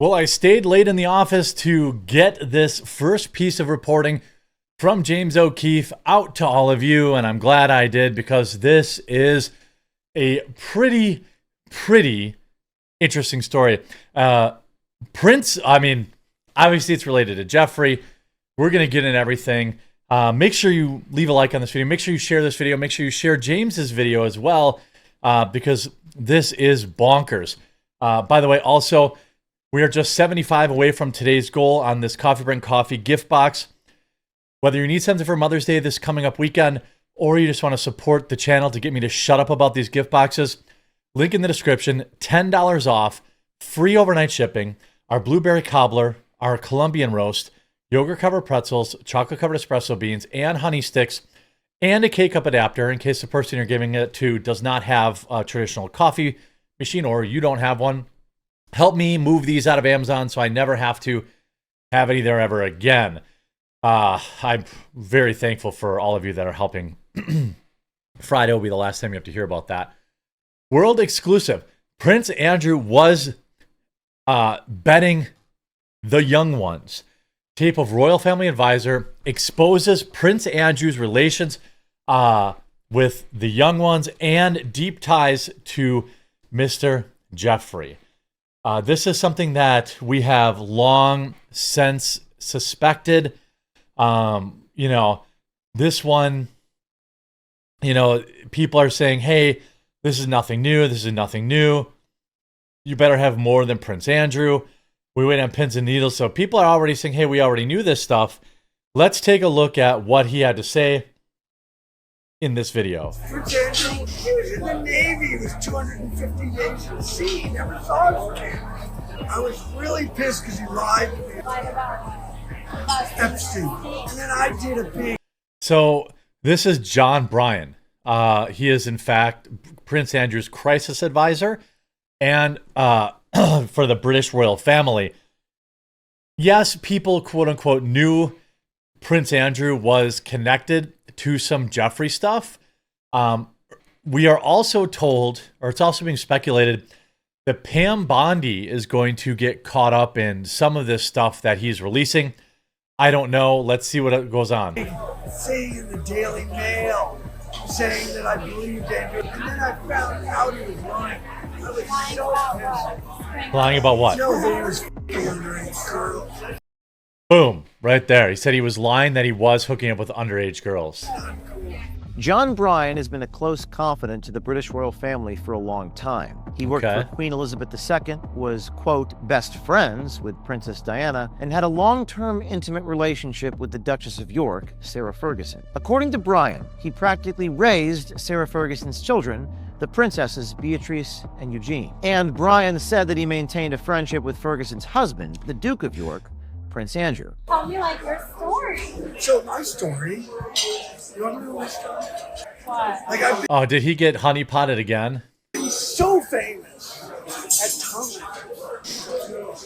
Well, I stayed late in the office to get this first piece of reporting from James O'Keefe out to all of you, and I'm glad I did because this is a pretty interesting story. Prince, I mean, obviously it's related to Jeffrey. We're going to get in everything. Make sure you leave a like on this video. Make sure you share this video. Make sure you share James's video as well, because this is bonkers. By the way, also, we are just 75 away from today's goal on this Coffee Brand Coffee gift box. Whether you need something for Mother's Day this coming up weekend, or you just want to support the channel to get me to shut up about these gift boxes, link in the description, $10 off, free overnight shipping, our blueberry cobbler, our Colombian roast, yogurt-covered pretzels, chocolate-covered espresso beans, and honey sticks, and a K-Cup adapter in case the person you're giving it to does not have a traditional coffee machine or you don't have one. Help me move these out of Amazon so I never have to have any there ever again. I'm very thankful for all of you that are helping. Friday will be the last time you have to hear about that. World exclusive. Prince Andrew was betting the young ones. Tape of royal family advisor exposes Prince Andrew's relations with the young ones and deep ties to Mr. Jeffrey. This is something that we have long since suspected. You know, this one, you know, people are saying, hey, this is nothing new. This is nothing new. You better have more than Prince Andrew. We wait on pins and needles. So people are already saying, hey, we already knew this stuff. Let's take a look at what he had to say in this video. Prince Andrew, he was in the Navy. He was 250 days at sea. He never saw his family. I was really pissed because he lied to me about Epstein. And then I did a big... So this is John Bryan. He is, in fact, Prince Andrew's crisis advisor and for the British royal family. Yes, people, quote unquote, knew Prince Andrew was connected to some Jeffrey stuff. We are also told, or it's also being speculated, that Pam Bondi is going to get caught up in some of this stuff that he's releasing. I don't know. Let's see what goes on. Saying in the Daily Mail, saying that I believed Andrew, and then I found out he was lying. I was so pissed. Lying about what? No, that he was f***ing underage girls. Boom, right there. He said he was lying that he was hooking up with underage girls. John Bryan has been a close confidant to the British royal family for a long time. He worked for Queen Elizabeth II, was, quote, best friends with Princess Diana, and had a long-term intimate relationship with the Duchess of York, Sarah Ferguson. According to Bryan, he practically raised Sarah Ferguson's children, the princesses Beatrice and Eugene. And Bryan said that he maintained a friendship with Ferguson's husband, the Duke of York, Prince Andrew. Tell me, like, your story. So my story, you want to know my story? What? Like, I've Oh, did he get honeypotted again? been so famous at times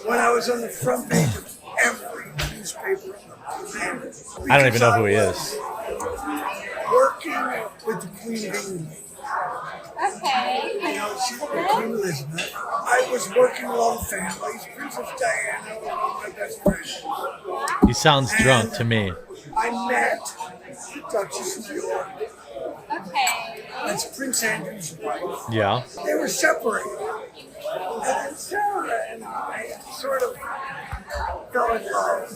when I was on the front page of every newspaper on the planet. I don't even know who he Because is. I was working with the Queen of England. Okay. You know, she's Queen Elizabeth. I was working with all the families. Princess Diana was one of my best friends. He sounds drunk to me. I met the Duchess of York. Okay. That's Prince Andrew's wife. Yeah. They were separated. And then Sarah and I sort of fell in love.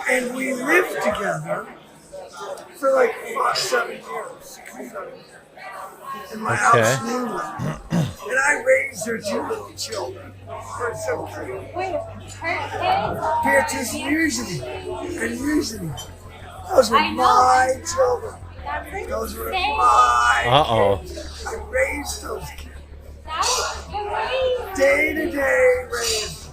And we lived together for like 7 years, 6 or 7 years. In my house in England. And I raised their 2 little children. They're so cute. Wait, her Beatrice and Eugenie. Those were my children. Those were my Uh-oh. kids. I raised those kids. That's crazy. Day to day raised.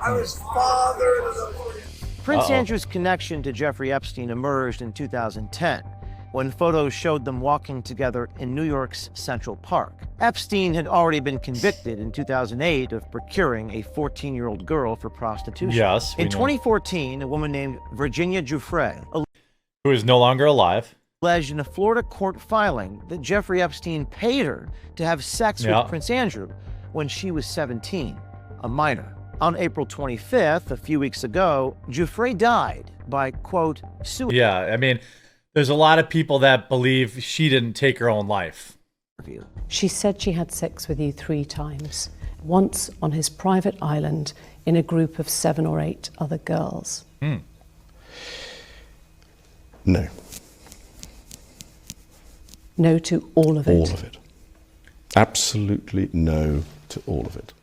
I was father to those kids. Prince Andrew's connection to Jeffrey Epstein emerged in 2010, when photos showed them walking together in New York's Central Park. Epstein had already been convicted in 2008 of procuring a 14-year-old girl for prostitution. Yes, we In know. 2014, a woman named Virginia Giuffre Who is no longer alive. alleged in a Florida court filing that Jeffrey Epstein paid her to have sex with Prince Andrew when she was 17, a minor. On April 25th, a few weeks ago, Giuffre died by, quote, suicide. Yeah, I mean, there's a lot of people that believe she didn't take her own life. She said she had sex with you 3 times, once on his private island in a group of 7 or 8 other girls. No. No to all of it. All of it. Absolutely no to all of it.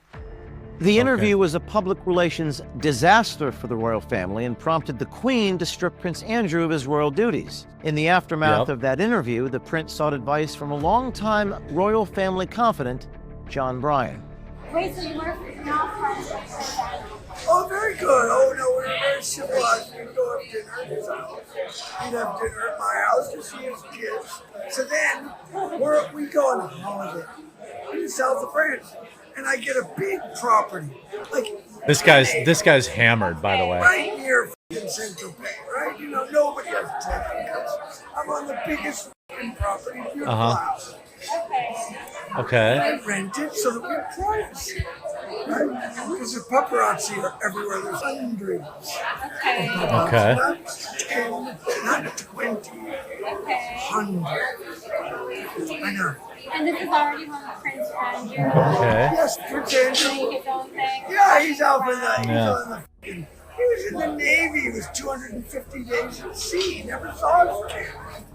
The interview was a public relations disaster for the royal family and prompted the Queen to strip Prince Andrew of his royal duties. In the aftermath of that interview, the prince sought advice from a longtime royal family confidant, John Bryan. Wait, so you were not friends with her? Oh, very good. Oh, no, we were very civilized. We'd go have dinner at his house. We'd have dinner at my house to see his kids. So then we'd go on a holiday in the south of France. And I get a big property. Like This guy's hammered, by the way. right near Central Bay, right? You know, nobody has 10 acres. I'm on the biggest property, beautiful house. Okay. I rent it so that we have privacy, right? Because the paparazzi are everywhere. There's hundreds. Okay. Okay. Not 10, not 20, hundreds. I know. And this is already home with Prince Andrew. Okay. Yes, Prince Andrew. Doing his own thing. Yeah, he's out for that. Yeah. He's on the fucking, he was in the Navy. He was 250 days at sea. He never saw his kid.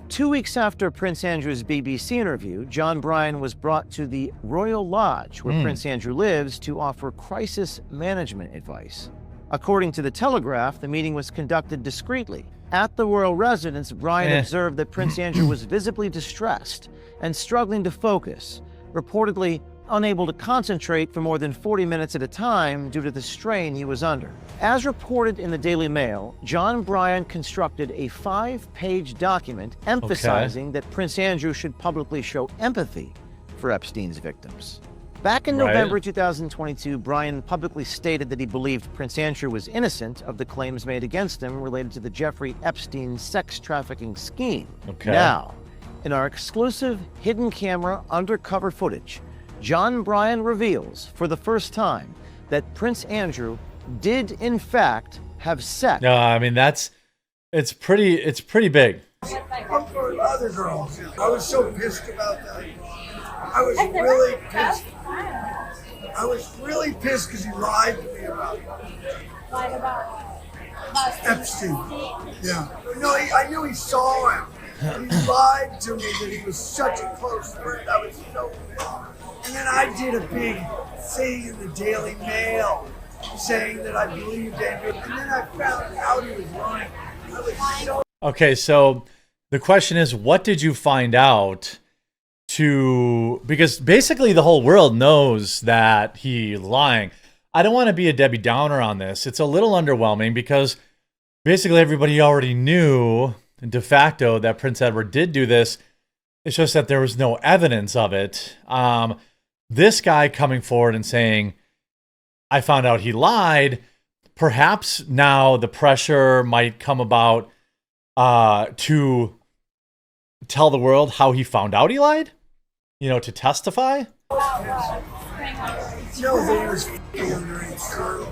2 weeks after Prince Andrew's BBC interview, John Bryan was brought to the Royal Lodge, where Prince Andrew lives, to offer crisis management advice. According to the Telegraph, the meeting was conducted discreetly. At the royal residence, Bryan observed that Prince Andrew was visibly distressed and struggling to focus, reportedly unable to concentrate for more than 40 minutes at a time due to the strain he was under. As reported in the Daily Mail, John Bryan constructed a 5-page document emphasizing that Prince Andrew should publicly show empathy for Epstein's victims. Back in November 2022, Bryan publicly stated that he believed Prince Andrew was innocent of the claims made against him related to the Jeffrey Epstein sex trafficking scheme. Now, in our exclusive hidden camera undercover footage, John Bryan reveals for the first time that Prince Andrew did in fact have sex. No, I mean it's pretty big. I'm for other girls. I was so pissed about that. I was really pissed. I was really pissed because he lied to me about it. Lied about Epstein. Yeah. No, I knew he saw him. He lied to me that he was such a close friend. I was so pissed. And then I did a big thing in the Daily Mail saying that I believed Andrew. And then I found out he was lying. I was so... Okay, so the question is, what did you find out because basically the whole world knows that he's lying. I don't want to be a Debbie Downer on this. It's a little underwhelming because basically everybody already knew de facto that Prince Edward did do this. It's just that there was no evidence of it. This guy coming forward and saying, I found out he lied, perhaps now the pressure might come about to tell the world how he found out he lied? You know, to testify? No, they was underage girls.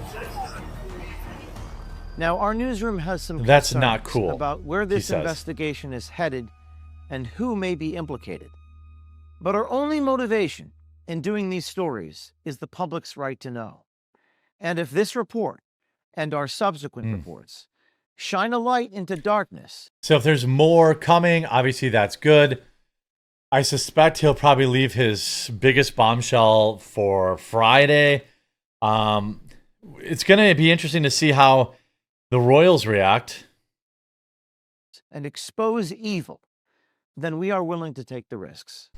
Now, our newsroom has some That's not concerns cool, about where this he says. investigation is headed and who may be implicated. But our only motivation in doing these stories is the public's right to know. And if this report and our subsequent reports shine a light into darkness. So if there's more coming, obviously that's good. I suspect he'll probably leave his biggest bombshell for Friday. It's going to be interesting to see how the royals react. And expose evil, then we are willing to take the risks.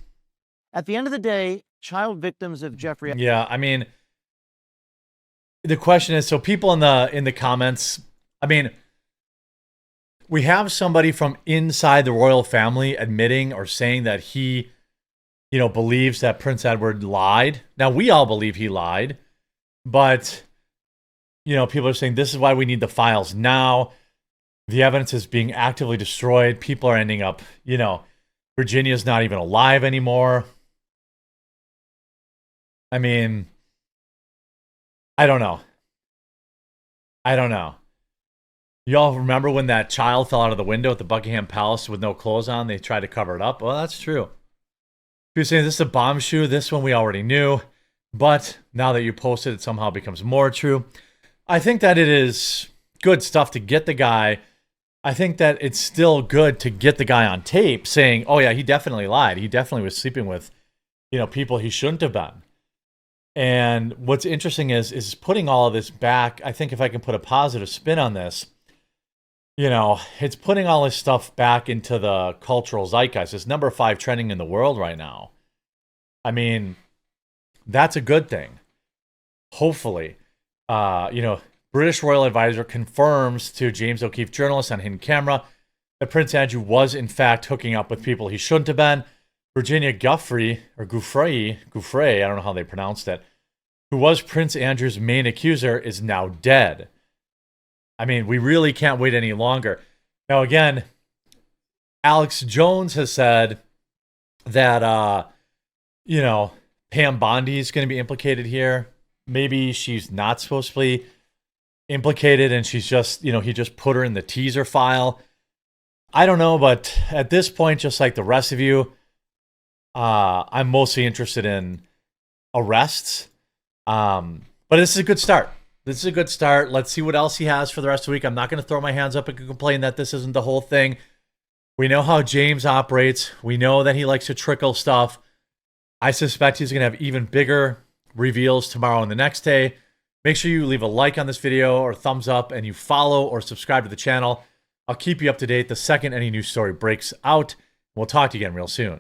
At the end of the day, child victims of Jeffrey... Yeah, I mean, the question is, so people in the comments, I mean, we have somebody from inside the royal family admitting or saying that he, you know, believes that Prince Edward lied. Now, we all believe he lied, but, you know, people are saying this is why we need the files now. The evidence is being actively destroyed. People are ending up, you know, Virginia's not even alive anymore. I mean, I don't know. I don't know. Y'all remember when that child fell out of the window at the Buckingham Palace with no clothes on? They tried to cover it up. Well, that's true. You're saying this is a bomb shoe. This one we already knew. But now that you posted it, somehow becomes more true. I think that it is good stuff to get the guy. I think that it's still good to get the guy on tape saying, oh, yeah, he definitely lied. He definitely was sleeping with, people he shouldn't have been. And what's interesting is putting all of this back. I think if I can put a positive spin on this, it's putting all this stuff back into the cultural zeitgeist. It's number 5 trending in the world right now. I mean, that's a good thing. Hopefully, British royal advisor confirms to James O'Keefe journalists on hidden camera that Prince Andrew was in fact hooking up with people he shouldn't have been. Virginia Giuffre, I don't know how they pronounced it, who was Prince Andrew's main accuser, is now dead. I mean, we really can't wait any longer. Now, again, Alex Jones has said that, Pam Bondi is going to be implicated here. Maybe she's not supposed to be implicated and she's just, he just put her in the teaser file. I don't know, but at this point, just like the rest of you, I'm mostly interested in arrests. But this is a good start. Let's see what else he has for the rest of the week. I'm not going to throw my hands up and complain that this isn't the whole thing. We know how James operates. We know that he likes to trickle stuff. I suspect he's going to have even bigger reveals tomorrow and the next day. Make sure you leave a like on this video or thumbs up and you follow or subscribe to the channel. I'll keep you up to date the second any new story breaks out. We'll talk to you again real soon.